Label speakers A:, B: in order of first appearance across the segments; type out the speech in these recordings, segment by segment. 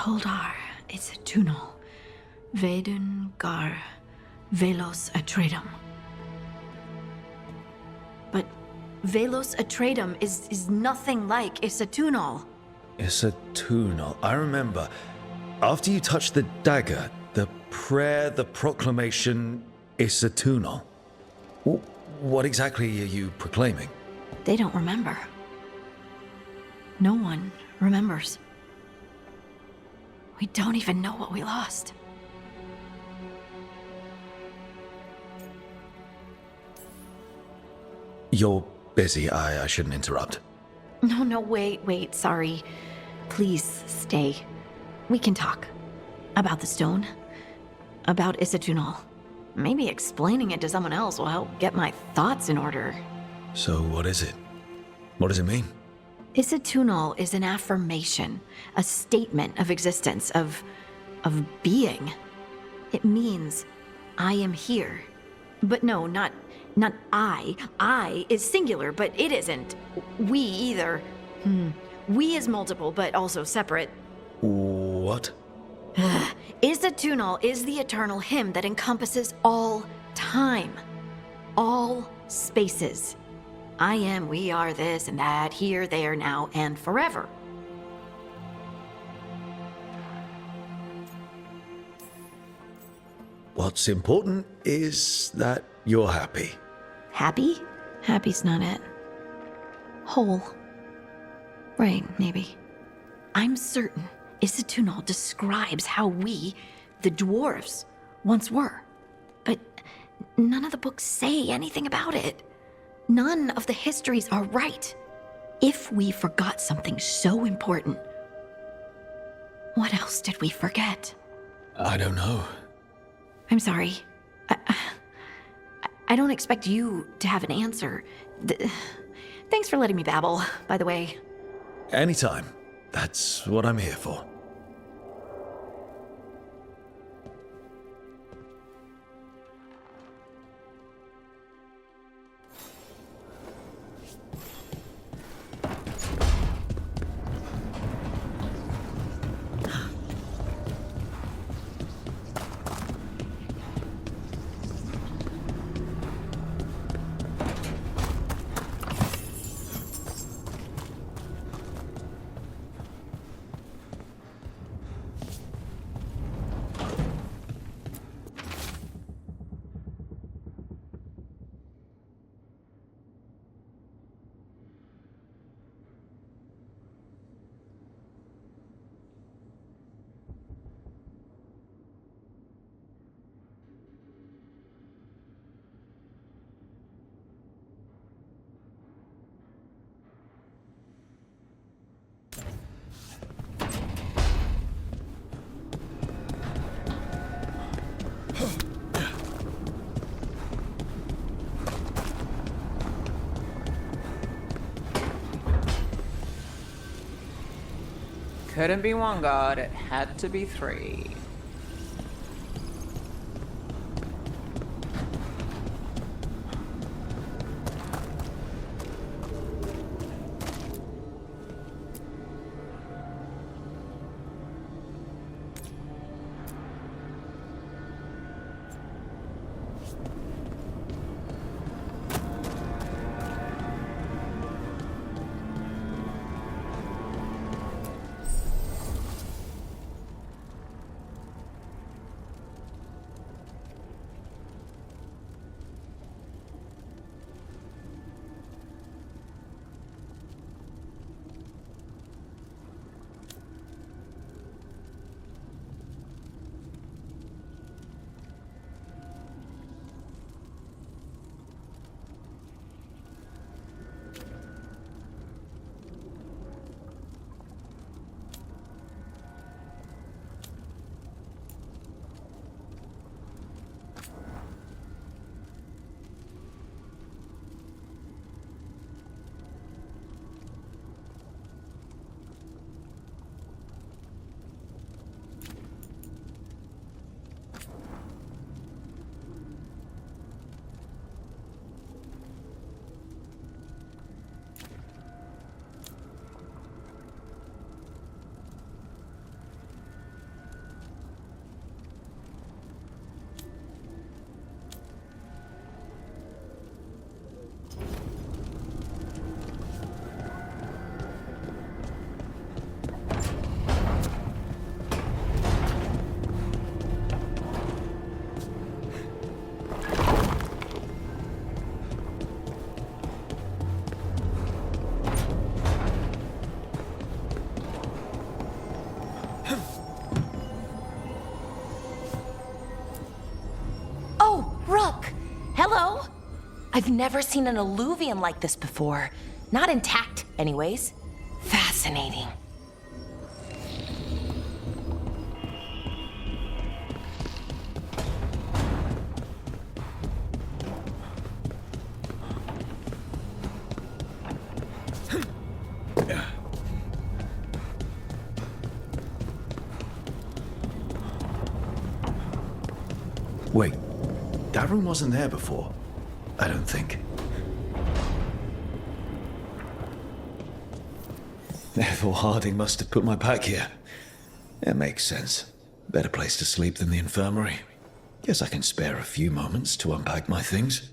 A: Holdar, it's tunal. Vedun gar velos atredum. But velos atredum is nothing like Isatunal.
B: Isatunal. I remember. After you touched the dagger, the prayer, the proclamation, Isatunal. What exactly are you proclaiming?
A: They don't remember. No one remembers. We don't even know what we lost.
B: You're busy. I shouldn't interrupt.
A: No, wait, sorry. Please stay. We can talk. About the stone. About Isatunal. Maybe explaining it to someone else will help get my thoughts in order.
B: So what is it? What does it mean?
A: Isatunal is an affirmation, a statement of existence, of being. It means, I am here. But no, not I. I is singular, but it isn't. We either. We is multiple, but also separate.
B: What?
A: Isatunal is the eternal hymn that encompasses all time. All spaces. I am, we are, this and that, here, there, now, and forever.
B: What's important is that you're happy.
A: Happy? Happy's not it. Whole. Right, maybe. I'm certain Isatunal describes how we, the dwarves, once were. But none of the books say anything about it. None of the histories are right. If we forgot something so important, what else did we forget?
B: I don't know.
A: I'm sorry. I don't expect you to have an answer. Thanks for letting me babble, by the way.
B: Anytime. That's what I'm here for.
C: Couldn't be one god, it had to be three.
D: Rook! Hello? I've never seen an alluvium like this before. Not intact, anyways. Fascinating.
B: Wait, that room wasn't there before. I don't think. Therefore, Harding must have put my pack here. It makes sense. Better place to sleep than the infirmary. Guess I can spare a few moments to unpack my things.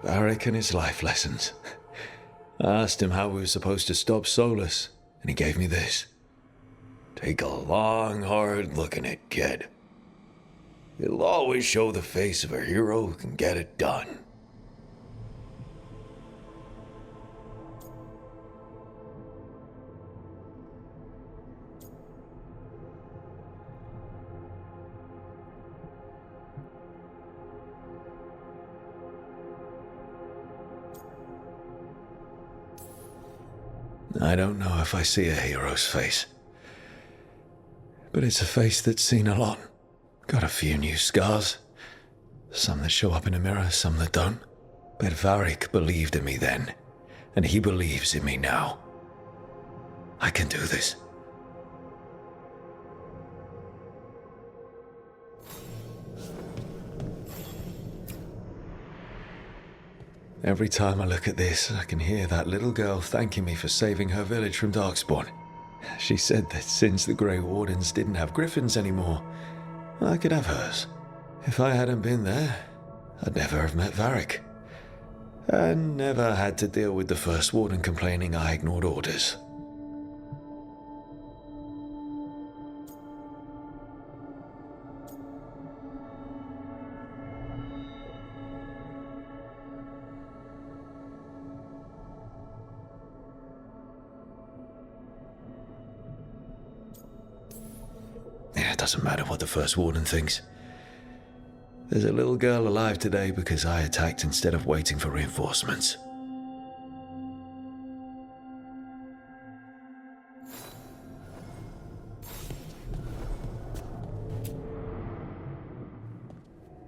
B: Varric and his life lessons. I asked him how we were supposed to stop Solus, and he gave me this. Take a long, hard look at it, kid. It'll always show the face of a hero who can get it done. I don't know if I see a hero's face. But it's a face that's seen a lot. Got a few new scars. Some that show up in a mirror, some that don't. But Varric believed in me then, and he believes in me now. I can do this. Every time I look at this, I can hear that little girl thanking me for saving her village from Darkspawn. She said that since the Grey Wardens didn't have griffins anymore, I could have hers. If I hadn't been there, I'd never have met Varric. And never had to deal with the First Warden complaining I ignored orders. It doesn't matter what the First Warden thinks. There's a little girl alive today because I attacked instead of waiting for reinforcements.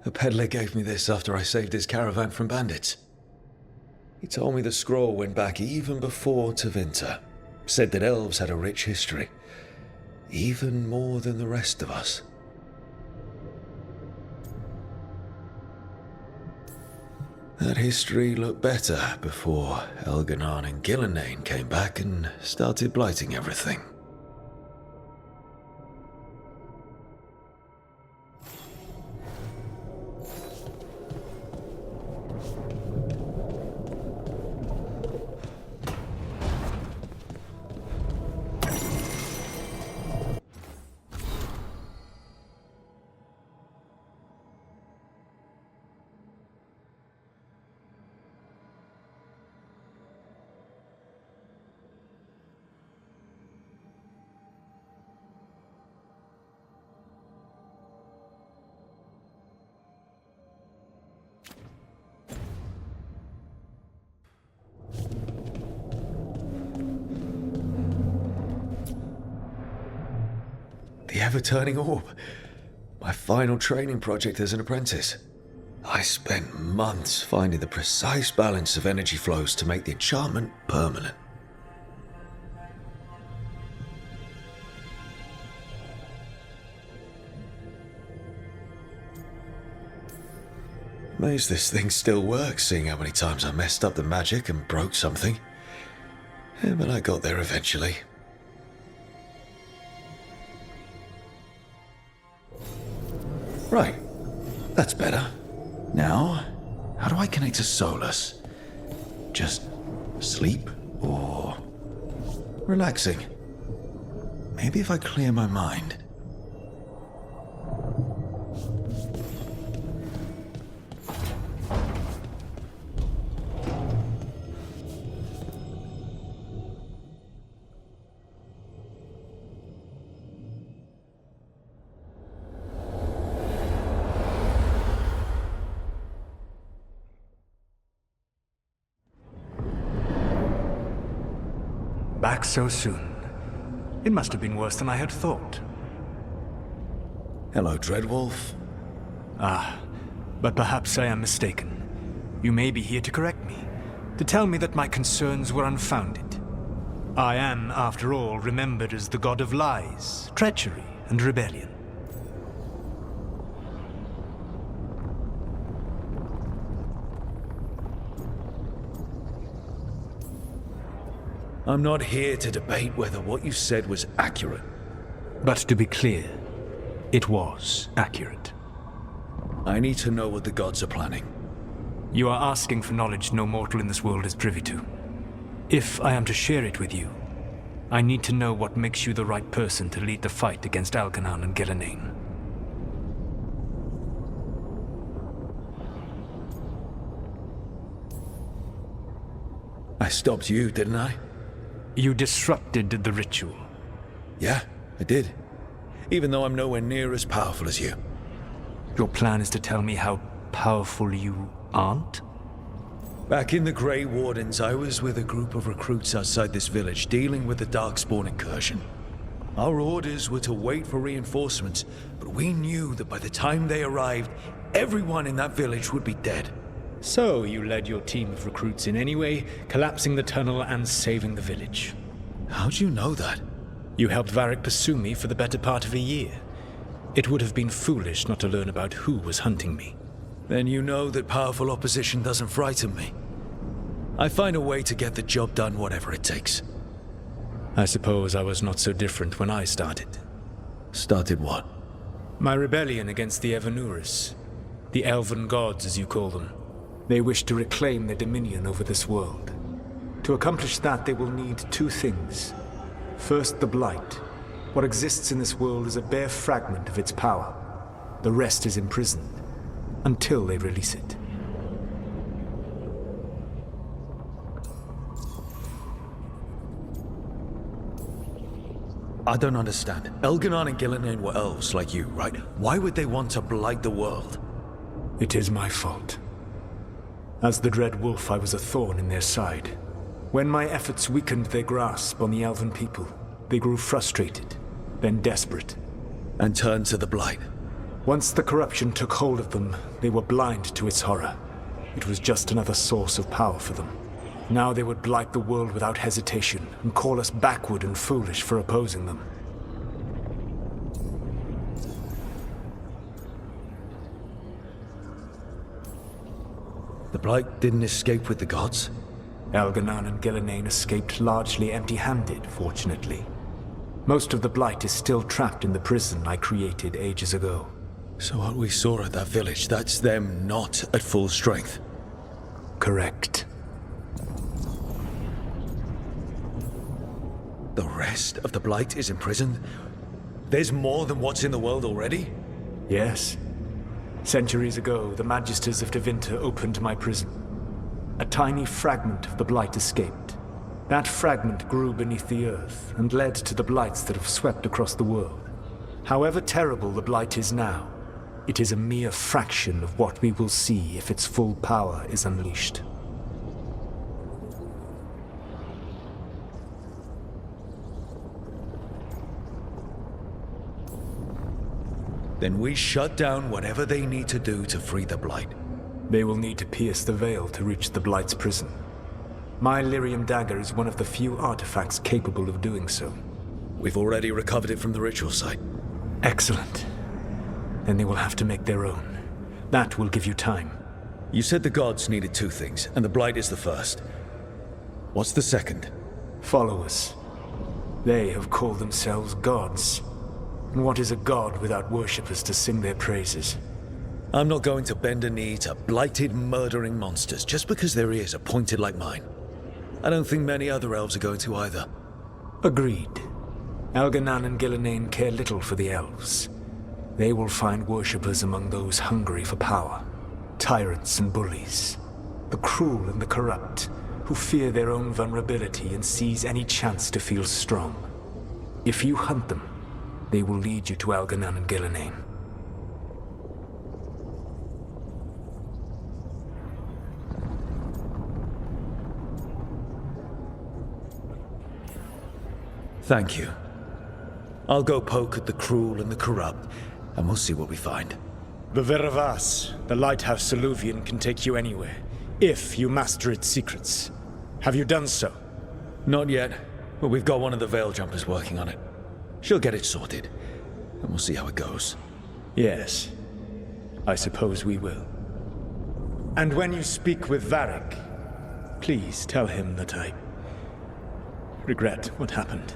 B: A peddler gave me this after I saved his caravan from bandits. He told me the scroll went back even before Tevinter. Said that elves had a rich history. Even more than the rest of us. That history looked better before Elganon and Gillenane came back and started blighting everything. The ever-turning orb. My final training project as an apprentice. I spent months finding the precise balance of energy flows to make the enchantment permanent. Amazed this thing still works, seeing how many times I messed up the magic and broke something. Yeah, but I got there eventually. Right, that's better. Now, how do I connect to Solus? Just sleep or relaxing? Maybe if I clear my mind.
E: Back so soon. It must have been worse than I had thought.
B: Hello, Dreadwolf.
E: But perhaps I am mistaken. You may be here to correct me, to tell me that my concerns were unfounded. I am, after all, remembered as the god of lies, treachery, and rebellion.
B: I'm not here to debate whether what you said was accurate.
E: But to be clear, it was accurate.
B: I need to know what the gods are planning.
E: You are asking for knowledge no mortal in this world is privy to. If I am to share it with you, I need to know what makes you the right person to lead the fight against Algernon and Gillenane.
B: I stopped you, didn't I?
E: You disrupted the ritual.
B: Yeah, I did. Even though I'm nowhere near as powerful as you.
E: Your plan is to tell me how powerful you aren't?
B: Back in the Grey Wardens, I was with a group of recruits outside this village dealing with the Darkspawn incursion. Our orders were to wait for reinforcements, but we knew that by the time they arrived, everyone in that village would be dead.
E: So you led your team of recruits in any way, collapsing the tunnel and saving the village.
B: How'd you know that?
E: You helped Varric pursue me for the better part of a year. It would have been foolish not to learn about who was hunting me.
B: Then you know that powerful opposition doesn't frighten me. I find a way to get the job done whatever it takes.
E: I suppose I was not so different when I started.
B: Started what?
E: My rebellion against the Evanuris. The elven gods, as you call them. They wish to reclaim their dominion over this world. To accomplish that, they will need two things. First, the Blight. What exists in this world is a bare fragment of its power. The rest is imprisoned, until they release it.
B: I don't understand. Elganon and Gillenane were elves like you, right? Why would they want to blight the world?
E: It is my fault. As the Dread Wolf, I was a thorn in their side. When my efforts weakened their grasp on the elven people, they grew frustrated, then desperate.
B: And turned to the Blight.
E: Once the corruption took hold of them, they were blind to its horror. It was just another source of power for them. Now they would blight the world without hesitation, and call us backward and foolish for opposing them.
B: The Blight didn't escape with the gods?
E: Algernon and Gillenane escaped largely empty-handed, fortunately. Most of the Blight is still trapped in the prison I created ages ago.
B: So what we saw at that village, that's them not at full strength?
E: Correct.
B: The rest of the Blight is imprisoned? There's more than what's in the world already?
E: Yes. Centuries ago, the Magisters of Tevinter opened my prison. A tiny fragment of the Blight escaped. That fragment grew beneath the earth and led to the Blights that have swept across the world. However terrible the Blight is now, it is a mere fraction of what we will see if its full power is unleashed.
B: Then we shut down whatever they need to do to free the Blight.
E: They will need to pierce the veil to reach the Blight's prison. My Lyrium dagger is one of the few artifacts capable of doing so.
B: We've already recovered it from the ritual site.
E: Excellent. Then they will have to make their own. That will give you time.
B: You said the gods needed two things, and the Blight is the first. What's the second?
E: Followers. They have called themselves gods. And what is a god without worshippers to sing their praises?
B: I'm not going to bend a knee to blighted, murdering monsters just because their ears are pointed like mine. I don't think many other elves are going to either.
E: Agreed. Algernon and Gillenane care little for the elves. They will find worshippers among those hungry for power. Tyrants and bullies. The cruel and the corrupt, who fear their own vulnerability and seize any chance to feel strong. If you hunt them, they will lead you to Algernon and Gillenane.
B: Thank you. I'll go poke at the cruel and the corrupt, and we'll see what we find.
E: The Veravas, the lighthouse Soluvian, can take you anywhere, if you master its secrets. Have you done so?
B: Not yet, but we've got one of the Veil Jumpers working on it. She'll get it sorted, and we'll see how it goes.
E: Yes, I suppose we will. And when you speak with Varric, please tell him that I regret what happened.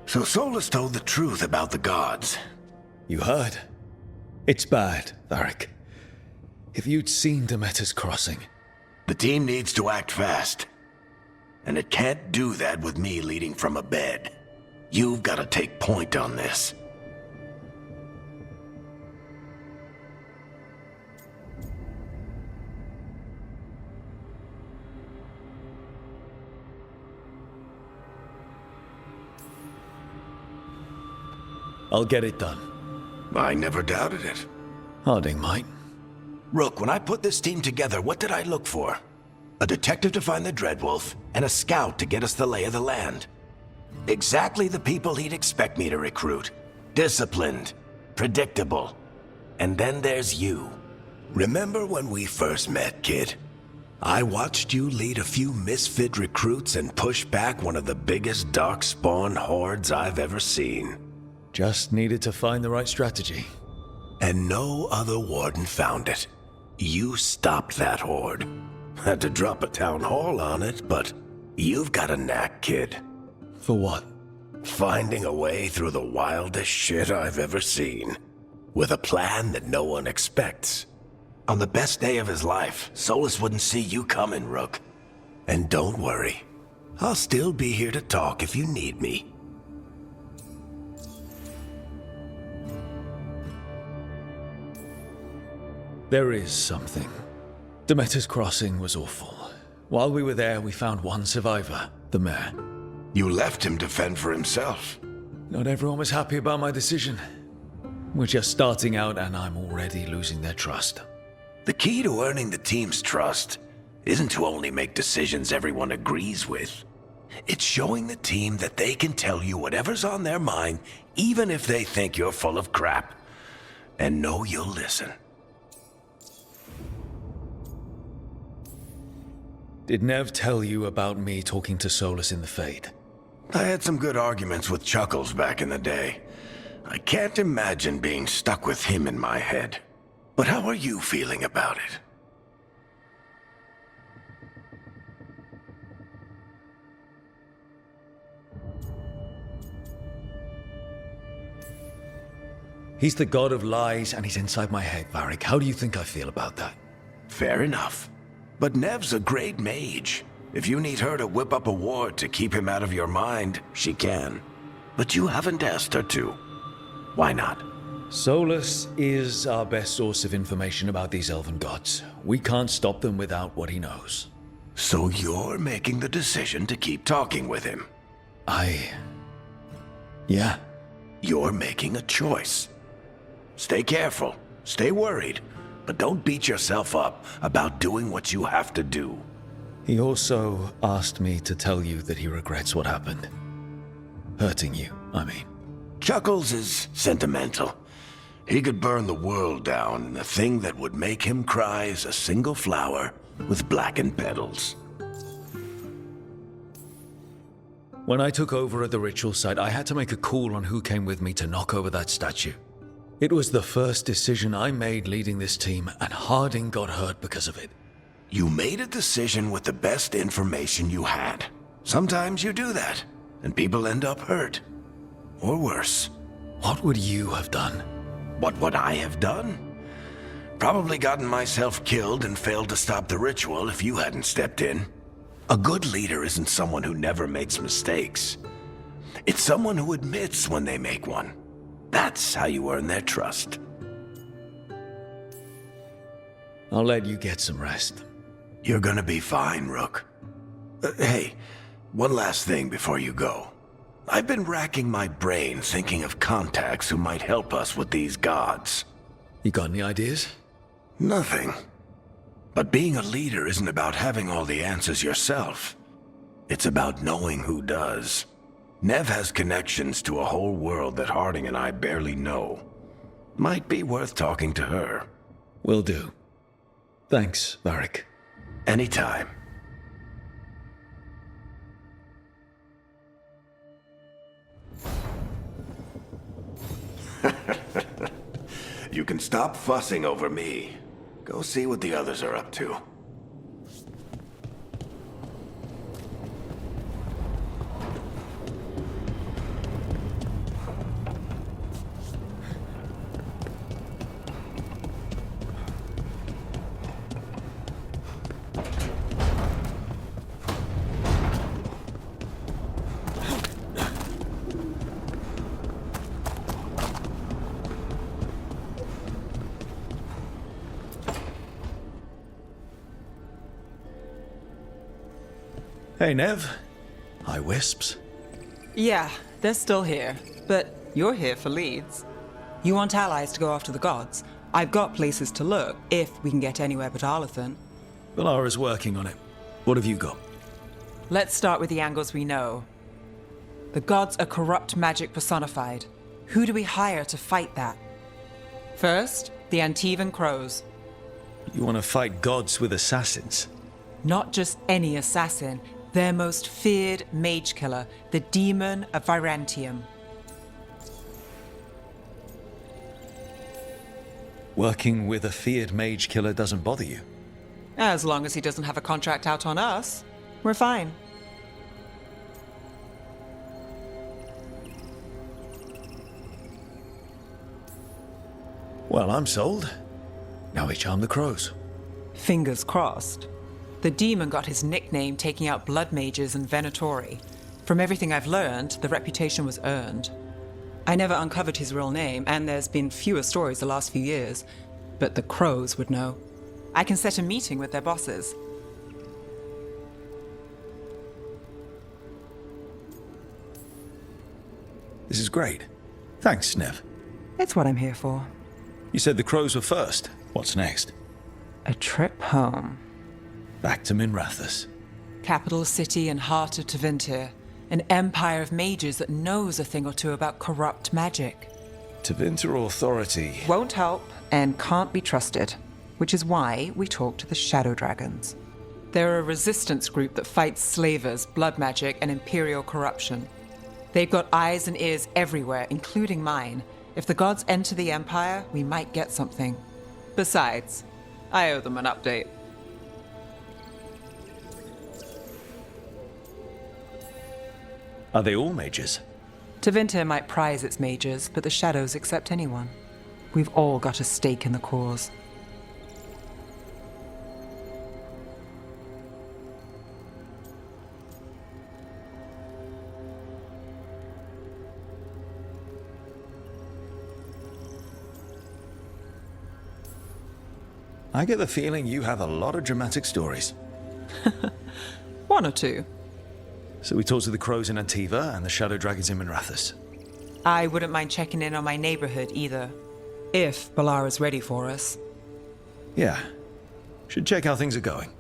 F: So Solus told the truth about the gods.
B: You heard? It's bad, Varric. If you'd seen Demeter's crossing...
F: The team needs to act fast. And it can't do that with me leading from a bed. You've got to take point on this.
B: I'll get it done.
F: I never doubted it.
B: Harding might.
F: Rook, when I put this team together, what did I look for? A detective to find the Dreadwolf, and a scout to get us the lay of the land. Exactly the people he'd expect me to recruit. Disciplined, predictable. And then there's you. Remember when we first met, kid? I watched you lead a few misfit recruits and push back one of the biggest darkspawn hordes I've ever seen.
B: Just needed to find the right strategy.
F: And no other warden found it. You stopped that horde. Had to drop a town hall on it, but you've got a knack, kid.
B: For what?
F: Finding a way through the wildest shit I've ever seen. With a plan that no one expects. On the best day of his life, Solus wouldn't see you coming, Rook. And don't worry. I'll still be here to talk if you need me.
B: There is something. Demeter's crossing was awful. While we were there, we found one survivor, the mayor.
F: You left him to fend for himself.
B: Not everyone was happy about my decision. We're just starting out and I'm already losing their trust.
F: The key to earning the team's trust isn't to only make decisions everyone agrees with. It's showing the team that they can tell you whatever's on their mind, even if they think you're full of crap. And know you'll listen.
B: Did Nev tell you about me talking to Solus in the Fade?
F: I had some good arguments with Chuckles back in the day. I can't imagine being stuck with him in my head. But how are you feeling about it?
B: He's the god of lies, and he's inside my head, Varric. How do you think I feel about that?
F: Fair enough. But Nev's a great mage. If you need her to whip up a ward to keep him out of your mind, she can. But you haven't asked her to. Why not?
B: Solus is our best source of information about these elven gods. We can't stop them without what he knows.
F: So you're making the decision to keep talking with him?
B: Yeah.
F: You're making a choice. Stay careful, stay worried, but don't beat yourself up about doing what you have to do.
B: He also asked me to tell you that he regrets what happened. Hurting you, I mean.
F: Chuckles is sentimental. He could burn the world down, and the thing that would make him cry is a single flower with blackened petals.
B: When I took over at the ritual site, I had to make a call on who came with me to knock over that statue. It was the first decision I made leading this team, and Harding got hurt because of it.
F: You made a decision with the best information you had. Sometimes you do that, and people end up hurt. Or worse.
B: What would you have done?
F: What would I have done? Probably gotten myself killed and failed to stop the ritual if you hadn't stepped in. A good leader isn't someone who never makes mistakes. It's someone who admits when they make one. That's how you earn their trust.
B: I'll let you get some rest.
F: You're gonna be fine, Rook. Hey, one last thing before you go. I've been racking my brain thinking of contacts who might help us with these gods.
B: You got any ideas?
F: Nothing. But being a leader isn't about having all the answers yourself. It's about knowing who does. Nev has connections to a whole world that Harding and I barely know. Might be worth talking to her.
B: Will do. Thanks, Varric.
F: Anytime. You can stop fussing over me. Go see what the others are up to.
B: Hey, Nev. Hi, Wisps.
C: Yeah, they're still here, but you're here for leads. You want allies to go after the gods? I've got places to look, if we can get anywhere but Arlathan.
B: Bellara's working on it. What have you got?
C: Let's start with the angles we know. The gods are corrupt magic personified. Who do we hire to fight that? First, the Antivan crows.
B: You want to fight gods with assassins?
C: Not just any assassin, their most feared mage killer, the demon of Virantium.
B: Working with a feared mage killer doesn't bother you?
C: As long as he doesn't have a contract out on us, we're fine.
B: Well, I'm sold. Now we charm the crows.
C: Fingers crossed. The demon got his nickname taking out blood mages and venatori. From everything I've learned, the reputation was earned. I never uncovered his real name, and there's been fewer stories the last few years, but the crows would know. I can set a meeting with their bosses.
B: This is great. Thanks, Nev.
C: It's what I'm here for.
B: You said the crows were first. What's next?
C: A trip home.
B: Back to Minrathous.
C: Capital city and heart of Tevinter. An empire of mages that knows a thing or two about corrupt magic.
B: Tevinter Authority.
C: Won't help and can't be trusted, which is why we talk to the Shadow Dragons. They're a resistance group that fights slavers, blood magic, and imperial corruption. They've got eyes and ears everywhere, including mine. If the gods enter the Empire, we might get something. Besides, I owe them an update.
B: Are they all mages?
C: Tevinter might prize its mages, but the Shadows accept anyone. We've all got a stake in the cause.
B: I get the feeling you have a lot of dramatic stories.
C: One or two.
B: So we talked to the crows in Antiva and the shadow dragons in Minrathous.
C: I wouldn't mind checking in on my neighborhood either. If Ballara's ready for us.
B: Yeah. Should check how things are going.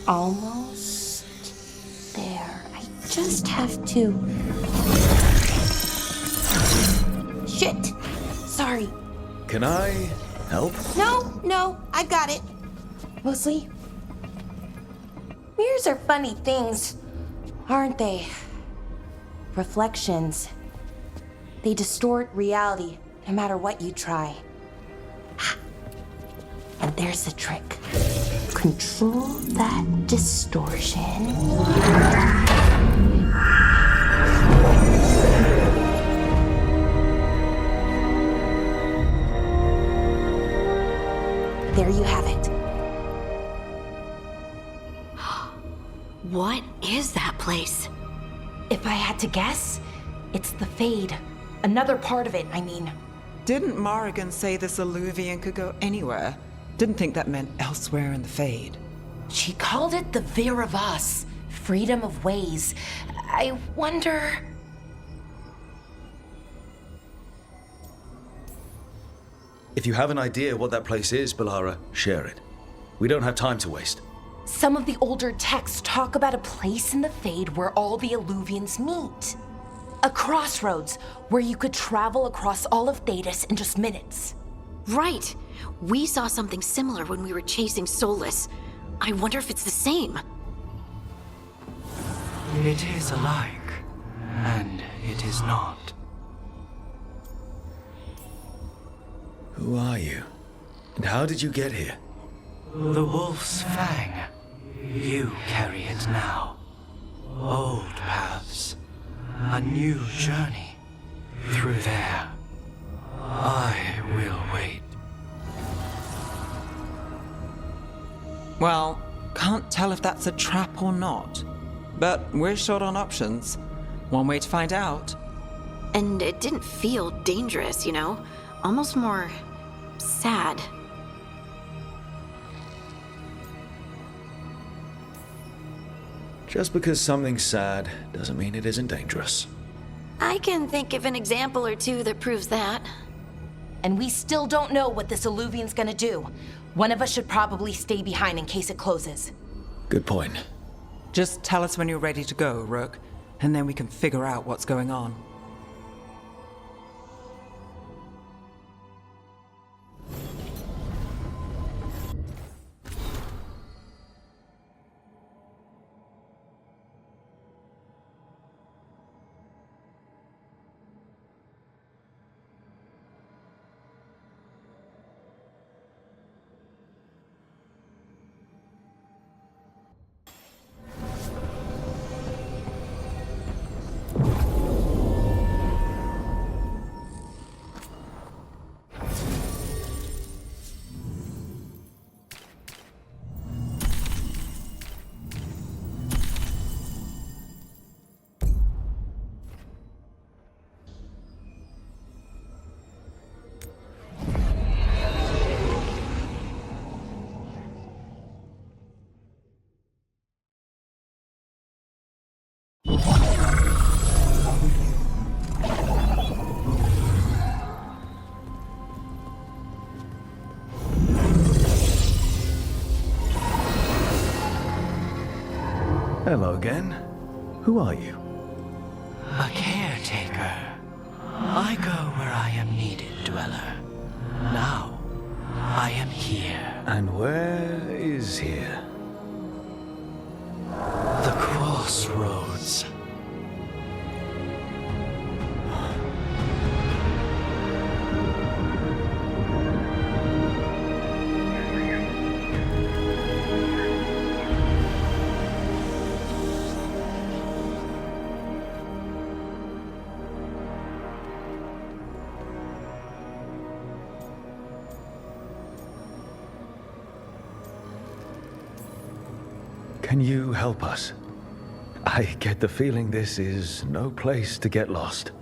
D: Almost there. I just have to... Shit! Sorry.
B: Can I help?
D: No, I got it. Mostly, mirrors are funny things, aren't they? Reflections. They distort reality, no matter what you try. And there's the trick. control that distortion. There you have it.
A: What is that place?
D: If I had to guess, it's the Fade. Another part of it, I mean.
C: Didn't Morrigan say this Illuvian could go anywhere? Didn't think that meant elsewhere in the Fade.
D: She called it the Vir of Us, freedom of ways. I wonder...
B: If you have an idea what that place is, Bellara, share it. We don't have time to waste.
D: Some of the older texts talk about a place in the Fade where all the Illuvians meet. A crossroads where you could travel across all of Thedas in just minutes.
A: Right. We saw something similar when we were chasing Solus. I wonder if it's the same.
G: It is alike, and it is not.
B: Who are you? And how did you get here?
G: The Wolf's Fang. You carry it now. Old paths. A new journey. Through there. I will wait.
C: Well, can't tell if that's a trap or not. But we're short on options. One way to find out.
A: And it didn't feel dangerous, you know? Almost more... sad.
B: Just because something's sad doesn't mean it isn't dangerous.
A: I can think of an example or two that proves that.
D: And we still don't know what this Illuvian's gonna do. One of us should probably stay behind in case it closes.
B: Good point.
C: Just tell us when you're ready to go, Rook, and then we can figure out what's going on.
B: Hello again. Who are you?
G: A caretaker. I go where I am needed, Dweller. Now, I am here.
B: And where is here?
G: The crossroads.
B: Can you help us? I get the feeling this is no place to get lost.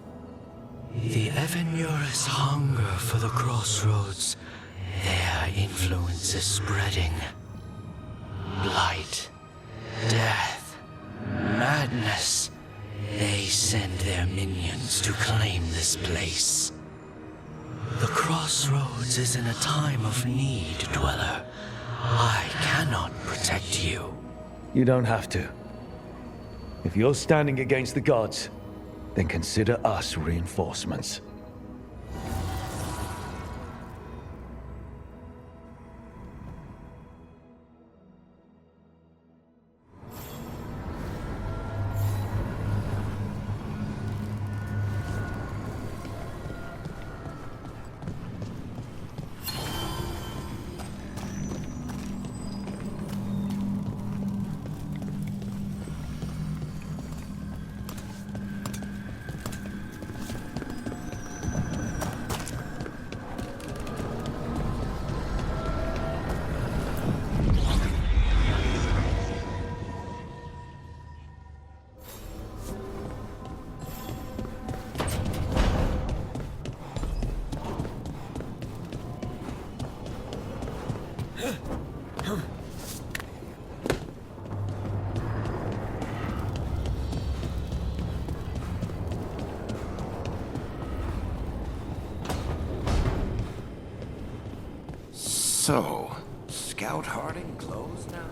G: The Evenurus hunger for the crossroads. Their influence is spreading. Blight, death, madness. They send their minions to claim this place. The crossroads is in a time of need, Dweller. I cannot protect you.
B: You don't have to. If you're standing against the gods, then consider us reinforcements.
F: So, Scout Harding closed now?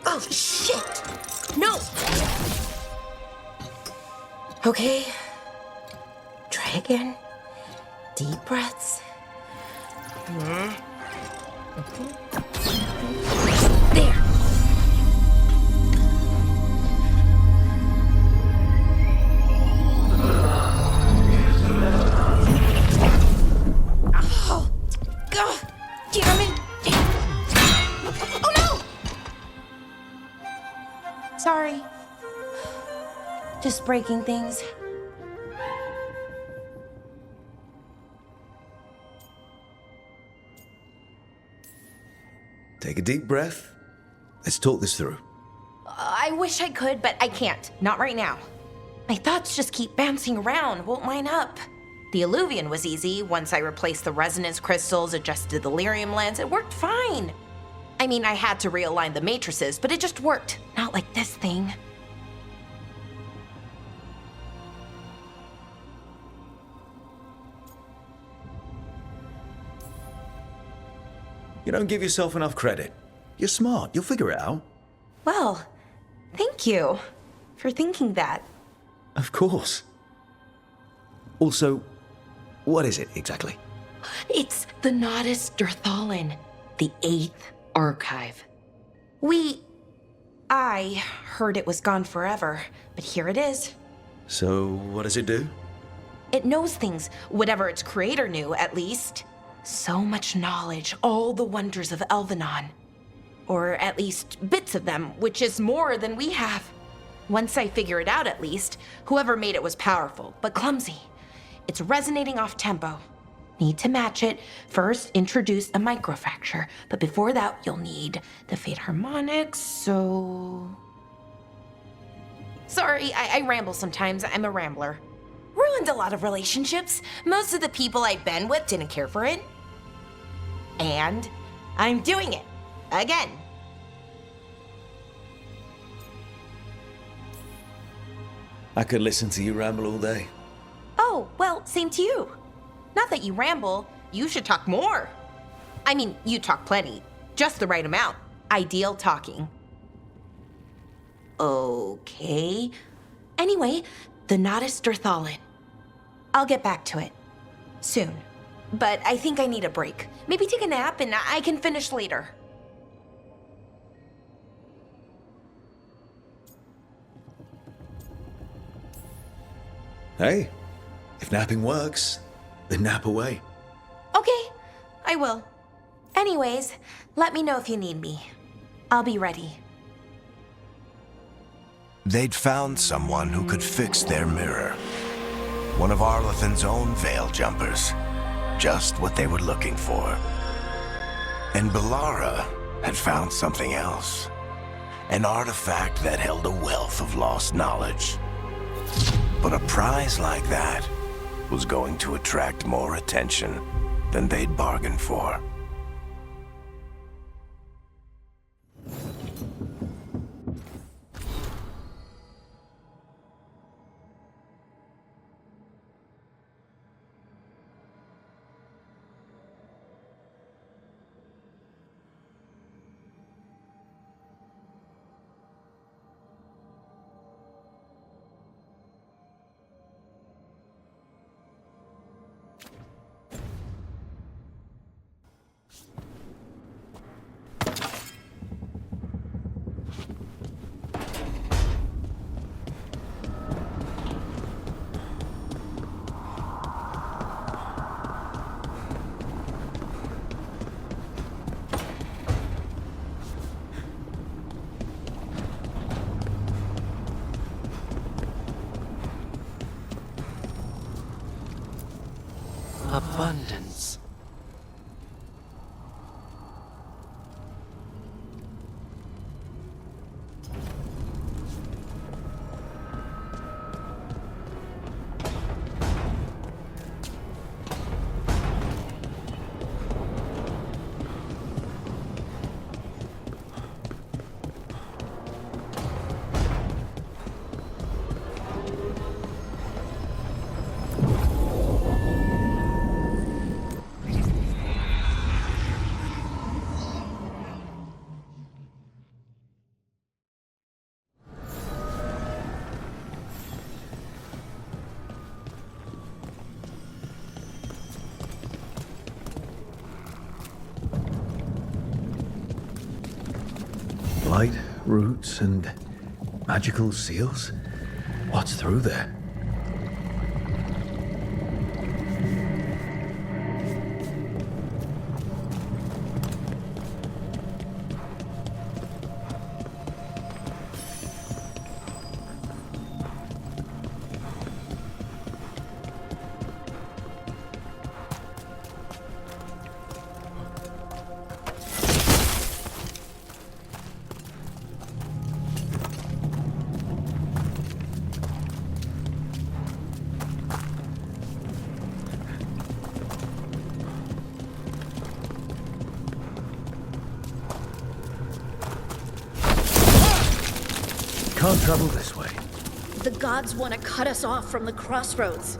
D: Oh, shit! No! Okay. Try again. Deep breaths. There. Oh, God, damn it! Oh no! Sorry. Just breaking things.
B: Take a deep breath. Let's talk this through.
D: I wish I could, but I can't. Not right now. My thoughts just keep bouncing around, won't line up. The Illuvian was easy. Once I replaced the resonance crystals, adjusted the lyrium lens, it worked fine. I mean, I had to realign the matrices, but it just worked. Not like this thing.
B: You don't give yourself enough credit. You're smart. You'll figure it out.
D: Well, thank you for thinking that.
B: Of course. Also, what is it exactly?
D: It's the Nodus Dirthalin, the 8th archive. I heard it was gone forever, but here it is.
B: So, what does it do?
D: It knows things, whatever its creator knew, at least. So much knowledge, all the wonders of Elvenon. Or at least bits of them, which is more than we have. Once I figure it out, at least, whoever made it was powerful, but clumsy. It's resonating off tempo. Need to match it. First, introduce a microfracture, but before that, you'll need the fade harmonics, so... Sorry, I ramble sometimes. I'm a rambler. Ruined a lot of relationships. Most of the people I've been with didn't care for it. And I'm doing it. Again.
B: I could listen to you ramble all day.
D: Oh, well, same to you. Not that you ramble, you should talk more. I mean, you talk plenty. Just the right amount. Ideal talking. Okay. Anyway, the Nodus Dirthalin. I'll get back to it. Soon. But I think I need a break. Maybe take a nap and I can finish later.
B: Hey, if napping works, then nap away.
D: Okay, I will. Anyways, let me know if you need me. I'll be ready.
F: They'd found someone who could fix their mirror. One of Arlathan's own veil jumpers. Just what they were looking for. And Bellara had found something else. An artifact that held a wealth of lost knowledge. But a prize like that was going to attract more attention than they'd bargained for.
G: abundance.
B: Light, roots, and magical seals? What's through there? Can't travel this way.
A: The gods want to cut us off from the crossroads.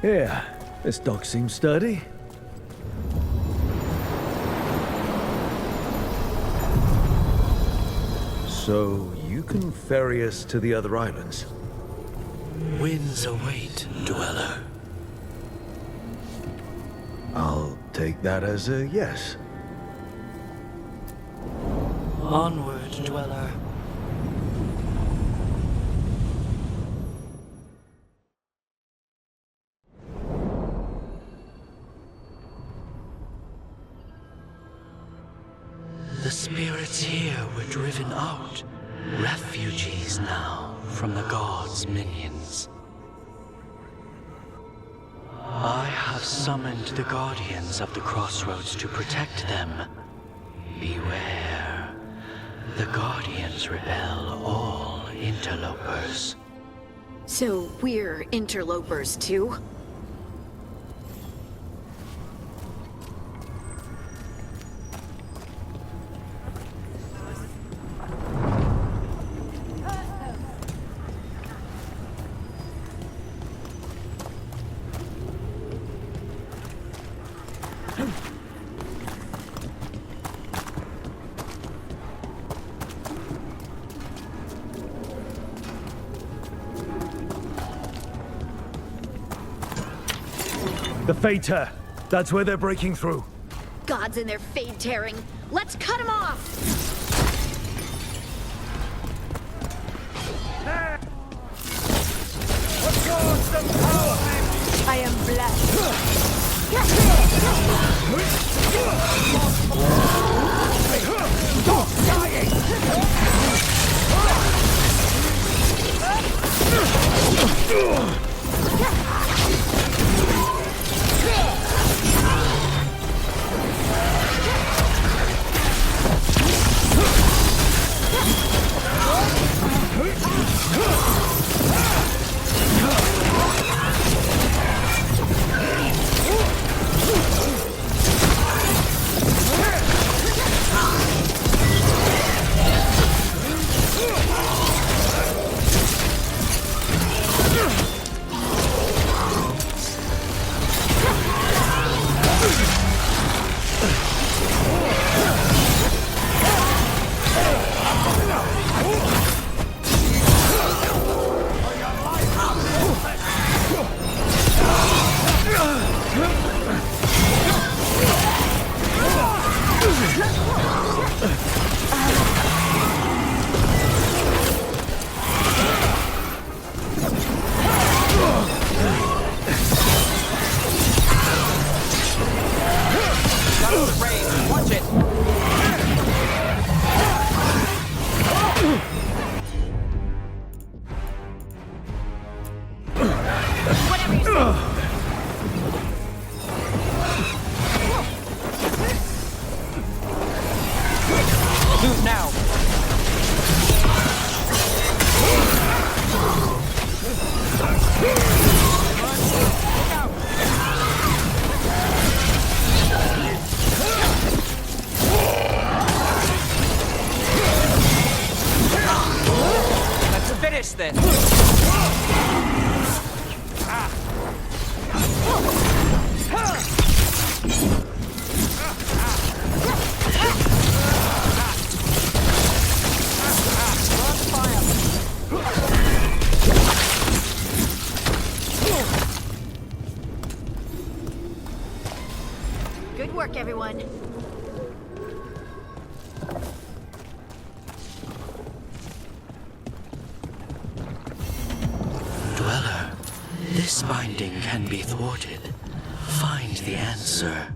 B: Yeah, this dock seems sturdy. So, you can ferry us to the other islands?
G: Winds await, dweller.
B: I'll take that as a yes.
G: Onward, dweller. The spirits here were driven out, refugees now from the gods' minions. I have summoned the guardians of the crossroads to protect them. Beware. The guardians repel all interlopers.
A: So we're interlopers too?
B: The Fater! That's where they're breaking through.
A: Gods and their fade tearing. Let's cut them off! I am blessed.
C: Move now! Let's finish this!
A: Good work, everyone.
G: Dweller, this binding can be thwarted. Find the answer.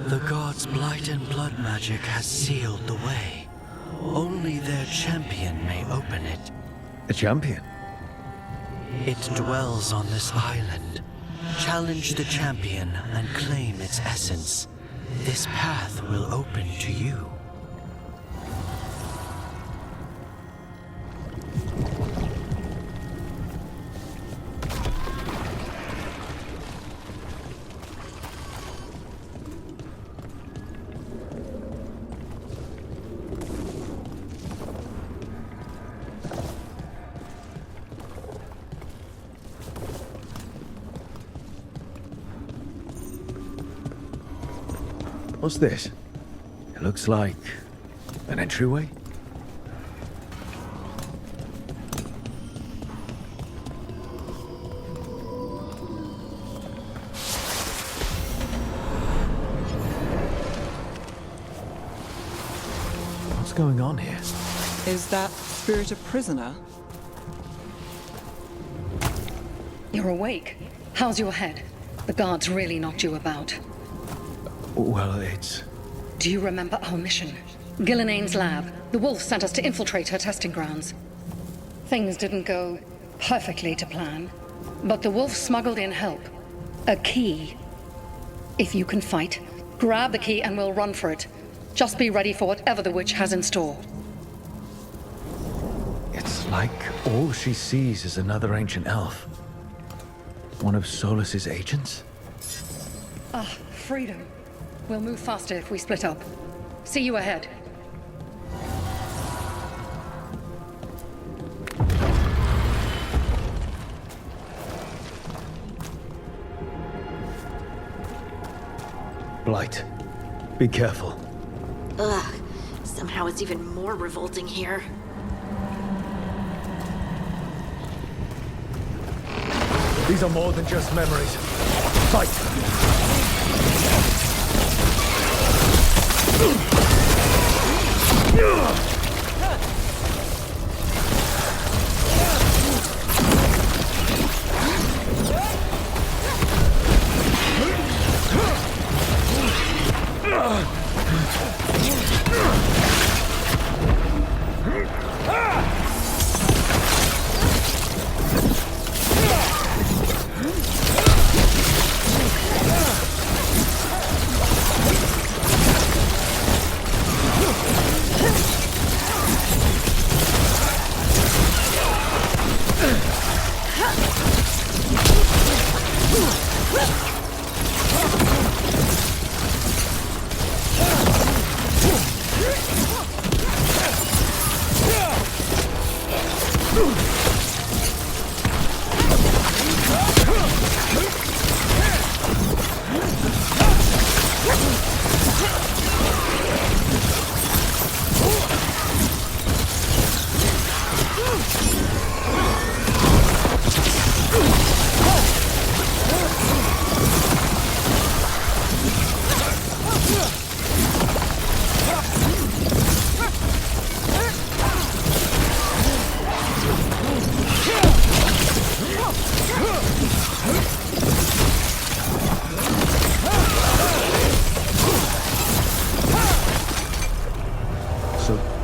G: The gods' blight and blood magic has sealed the way. Only their champion may open it.
B: A champion?
G: It dwells on this island. Challenge the champion and claim its essence. This path will open to you.
B: What's this? It looks like an entryway? What's going on here?
C: Is that spirit a prisoner?
H: You're awake. How's your head? The guards really knocked you about.
B: Well, it's...
H: Do you remember our mission? Gillinane's lab. The wolf sent us to infiltrate her testing grounds. Things didn't go perfectly to plan, but the wolf smuggled in help. A key. If you can fight, grab the key and we'll run for it. Just be ready for whatever the witch has in store.
B: It's like all she sees is another ancient elf. One of Solus's agents?
H: Ah, freedom. We'll move faster if we split up. See you ahead.
B: Blight. Be careful.
A: Ugh. Somehow it's even more revolting here.
B: These are more than just memories. Fight!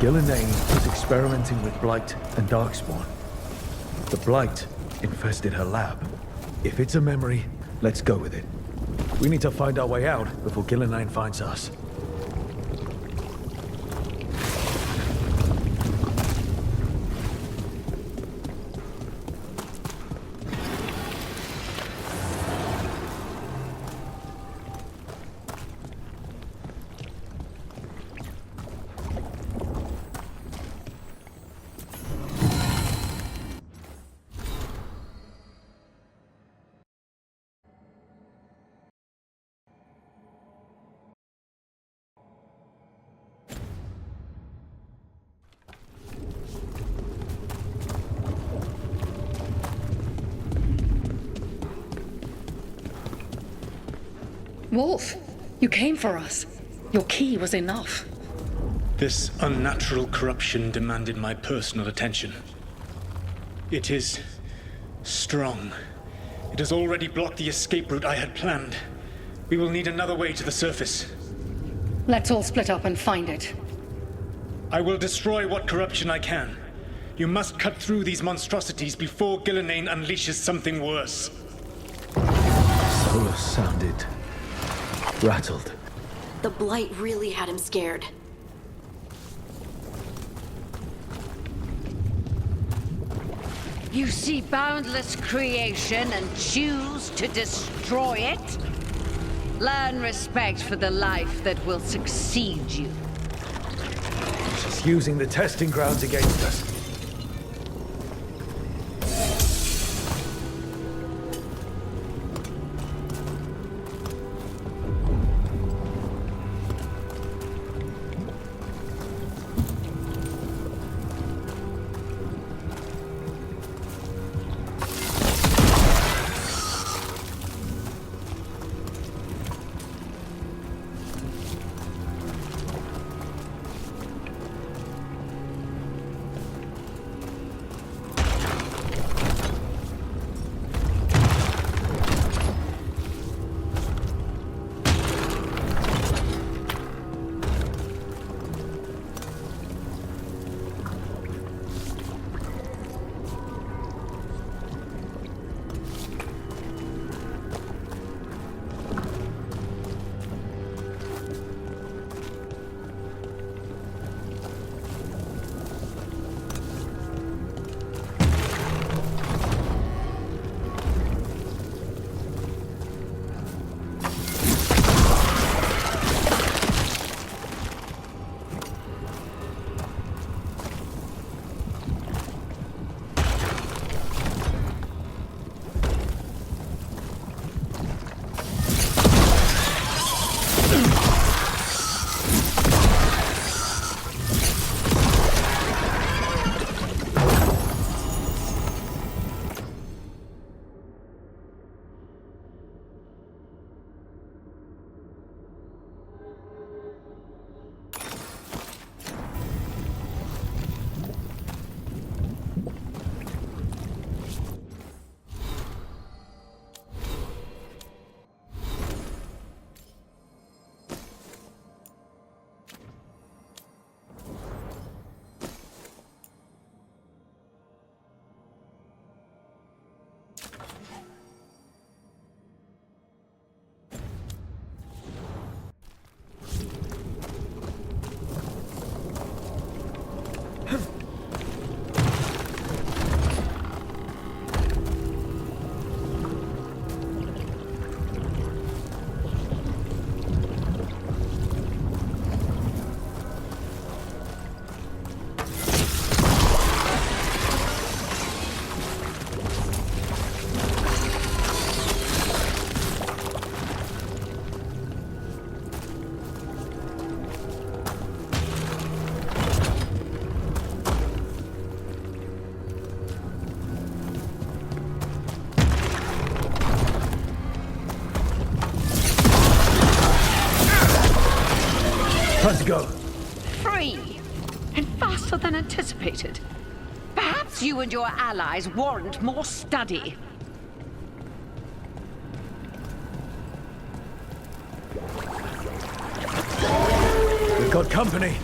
B: Gillenane was experimenting with Blight and Darkspawn. The Blight infested her lab. If it's a memory, let's go with it. We need to find our way out before Gillenane finds us.
H: Wolf, you came for us. Your key was enough.
E: This unnatural corruption demanded my personal attention. It is strong. It has already blocked the escape route I had planned. We will need another way to the surface.
H: Let's all split up and find it.
E: I will destroy what corruption I can. You must cut through these monstrosities before Gillenane unleashes something worse.
B: Solus sounded rattled.
A: The Blight really had him scared.
I: You see boundless creation and choose to destroy it? Learn respect for the life that will succeed you.
B: She's using the testing grounds against us. Let's go.
I: Free! And faster than anticipated. Perhaps you and your allies warrant more study.
B: We've got company.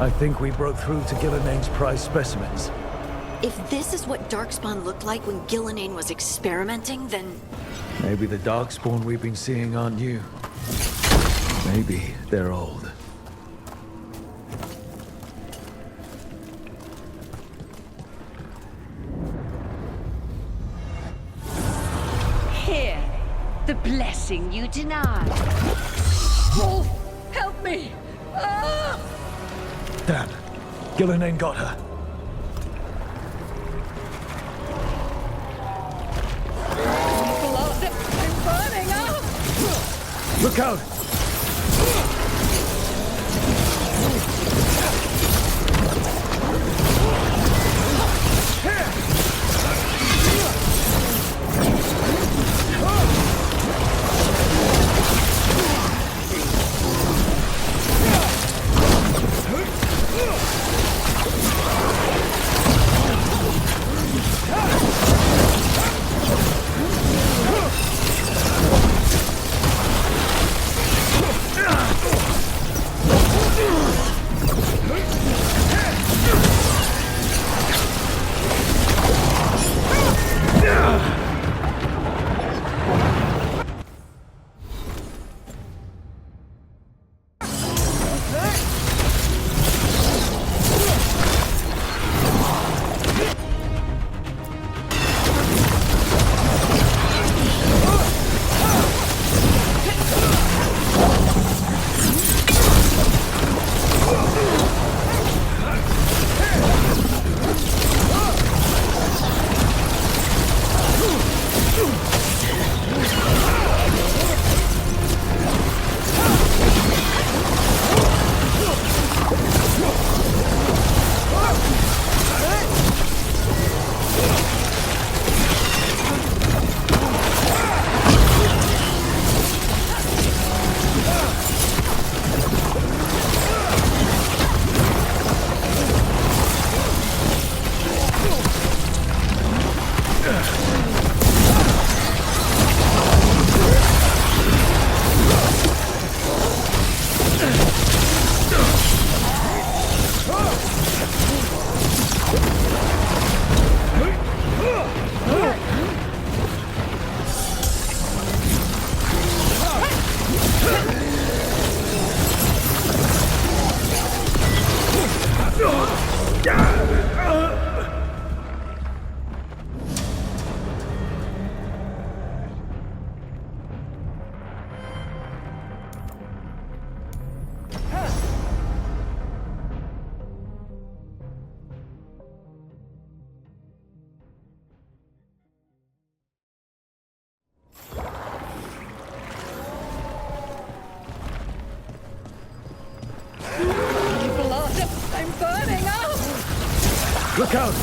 E: I think we broke through to Gillinane's prize specimens.
A: If this is what Darkspawn looked like when Gillinane was experimenting, then...
E: Maybe the Darkspawn we've been seeing aren't new. Maybe they're old.
I: Here, the blessing you denied.
H: Wolf, help me! Ah!
E: Damn. Gillinane got her.
H: Blood! I'm burning up!
E: Look out!
H: Blood! I'm burning up!
E: Look out!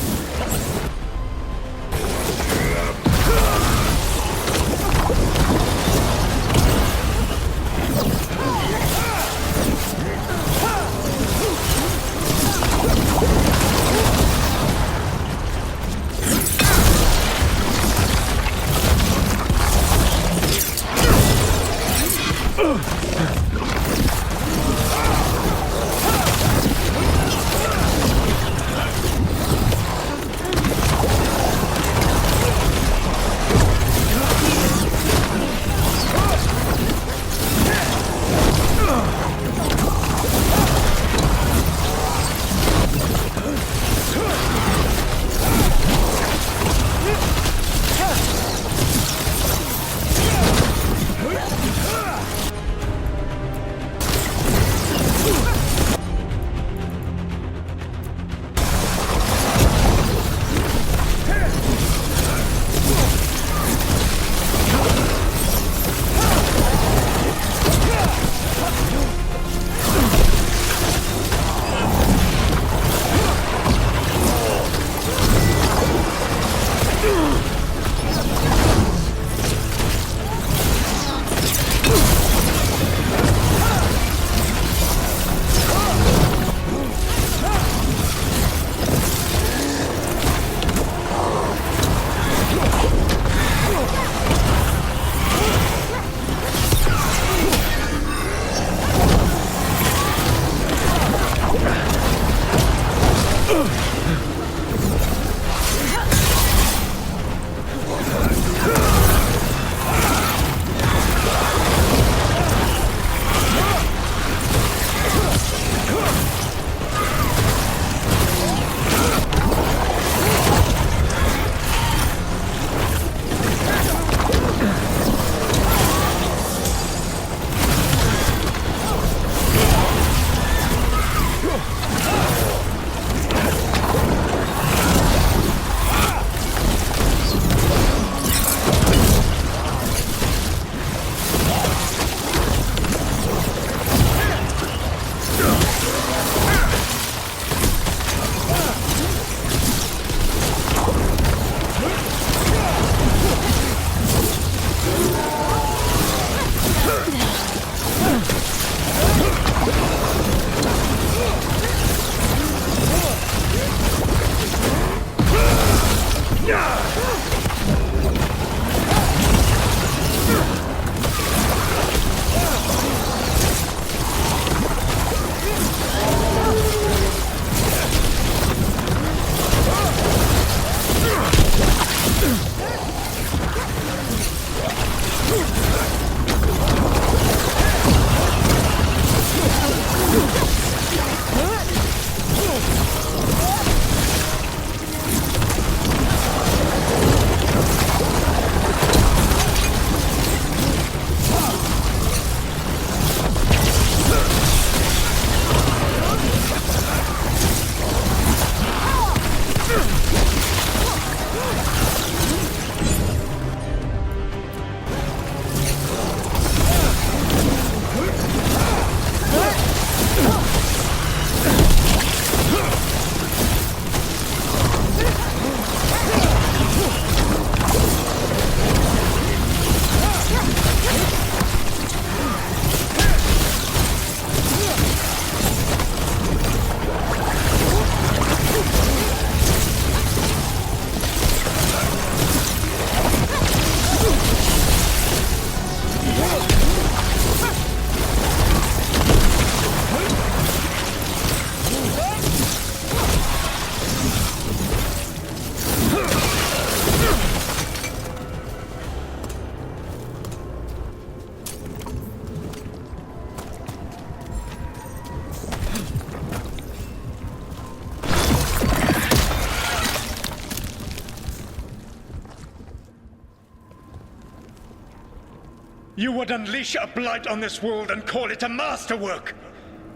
J: You would unleash a blight on this world and call it a masterwork!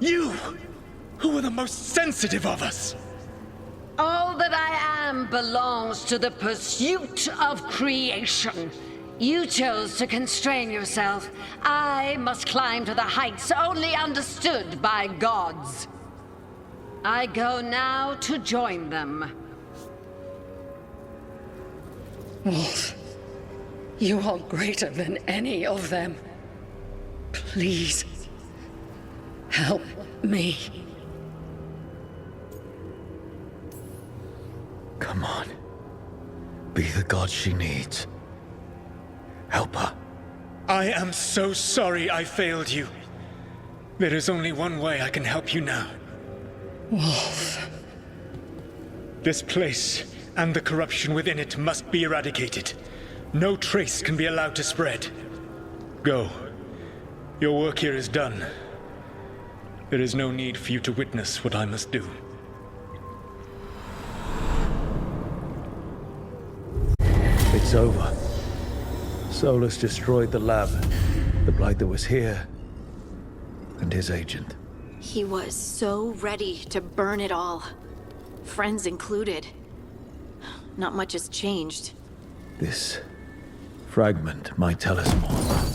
J: You, who were the most sensitive of us!
I: All that I am belongs to the pursuit of creation. You chose to constrain yourself. I must climb to the heights only understood by gods. I go now to join them.
H: Wolf, you are greater than any of them. Please, help me.
B: Come on. Be the god she needs. Help her.
J: I am so sorry I failed you. There is only one way I can help you now.
H: Wolf.
J: This place and the corruption within it must be eradicated. No trace can be allowed to spread. Go. Your work here is done. There is no need for you to witness what I must do.
B: It's over. Solus destroyed the lab, the blight that was here, and his agent.
A: He was so ready to burn it all. Friends included. Not much has changed.
B: This fragment might tell us more.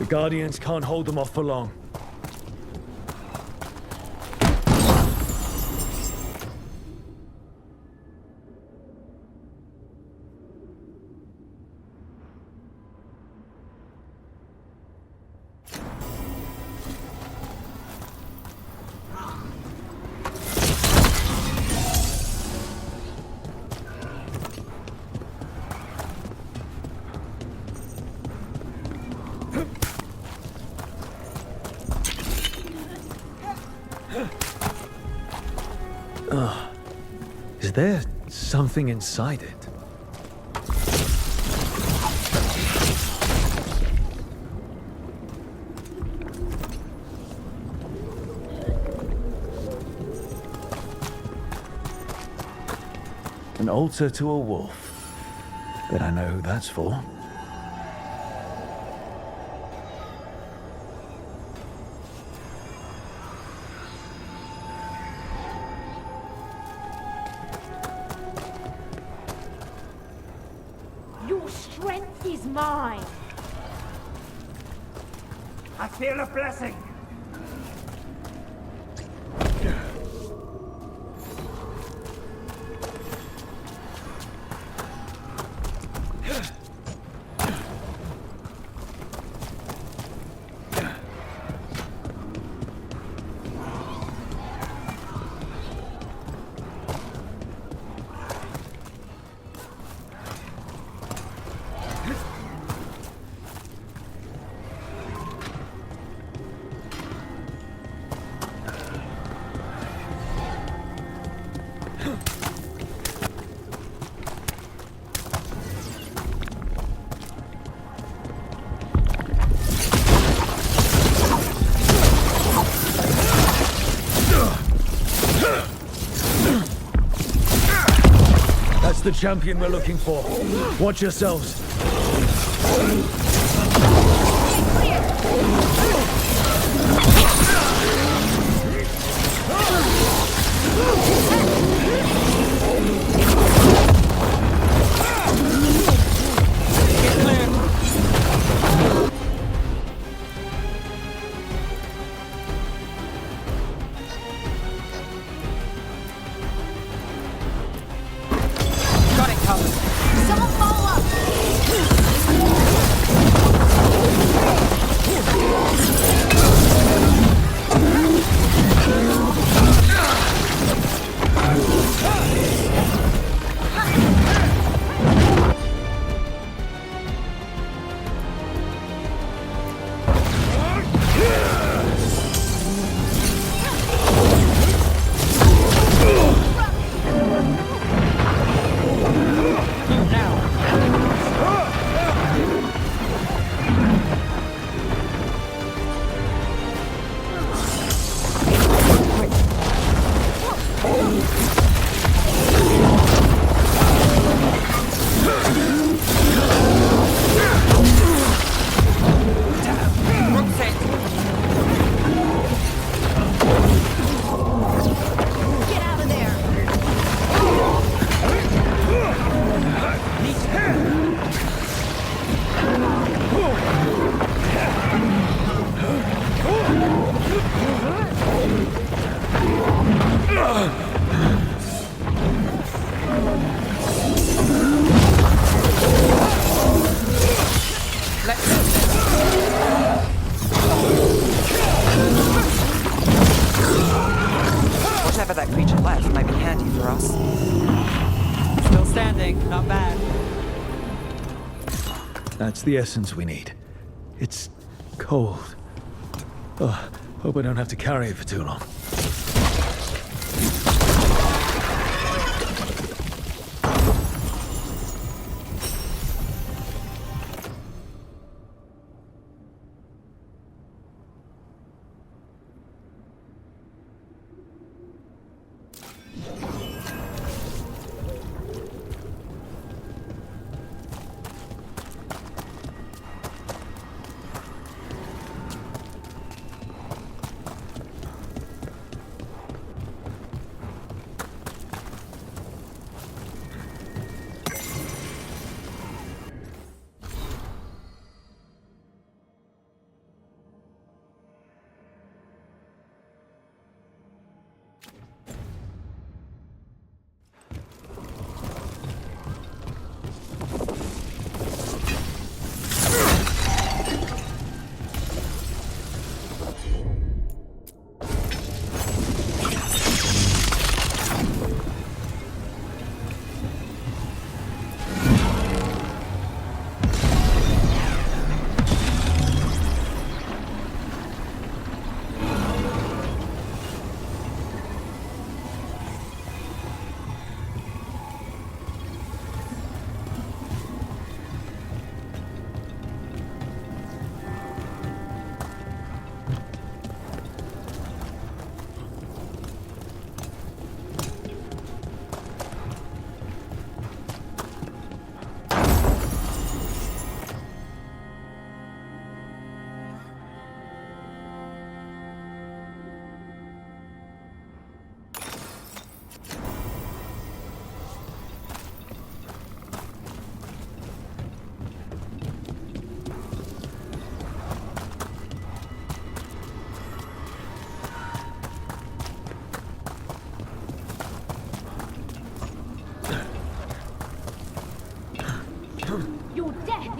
J: Guardians can't hold them off for long.
B: Is there something inside it? An altar to a wolf. Bet I know who that's for.
K: Your strength is mine.
J: I feel a blessing. That's the champion we're looking for. Watch yourselves.
C: Whatever that creature left might be handy for us. Still standing, not bad.
B: That's the essence we need. It's cold. Oh, hope I don't have to carry it for too long.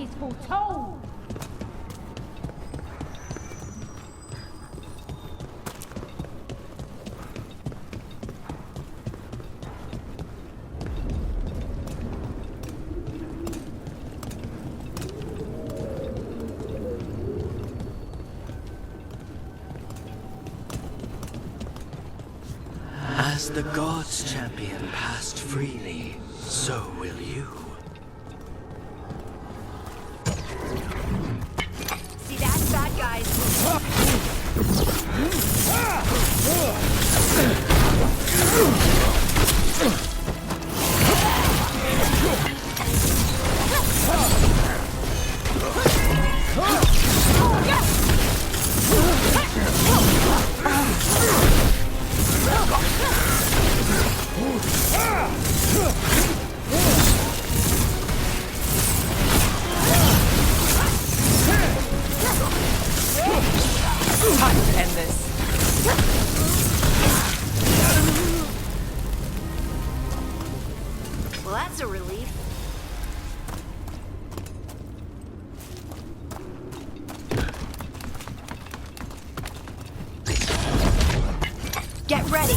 K: is foretold!
G: As the gods' champion passed freely, so will you.
K: See that, bad guys?
C: Time to end this.
K: Well, that's a relief. Get ready!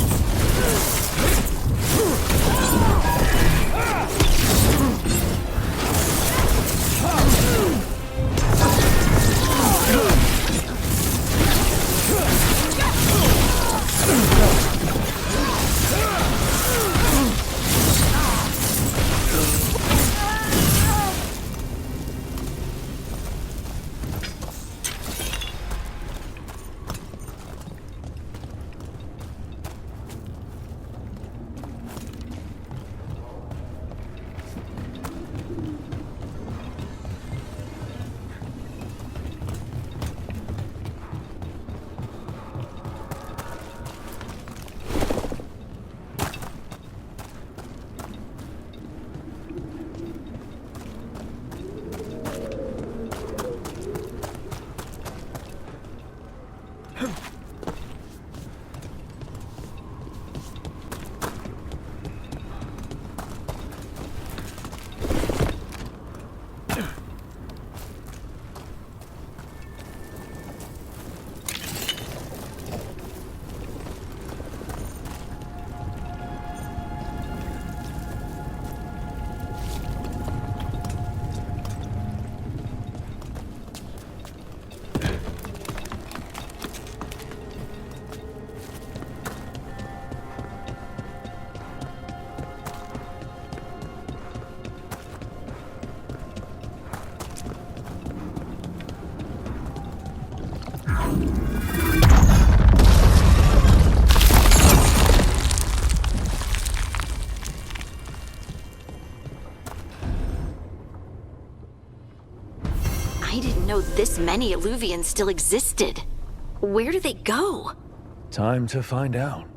A: I didn't know this many Illuvians still existed. Where do they go?
B: Time to find out.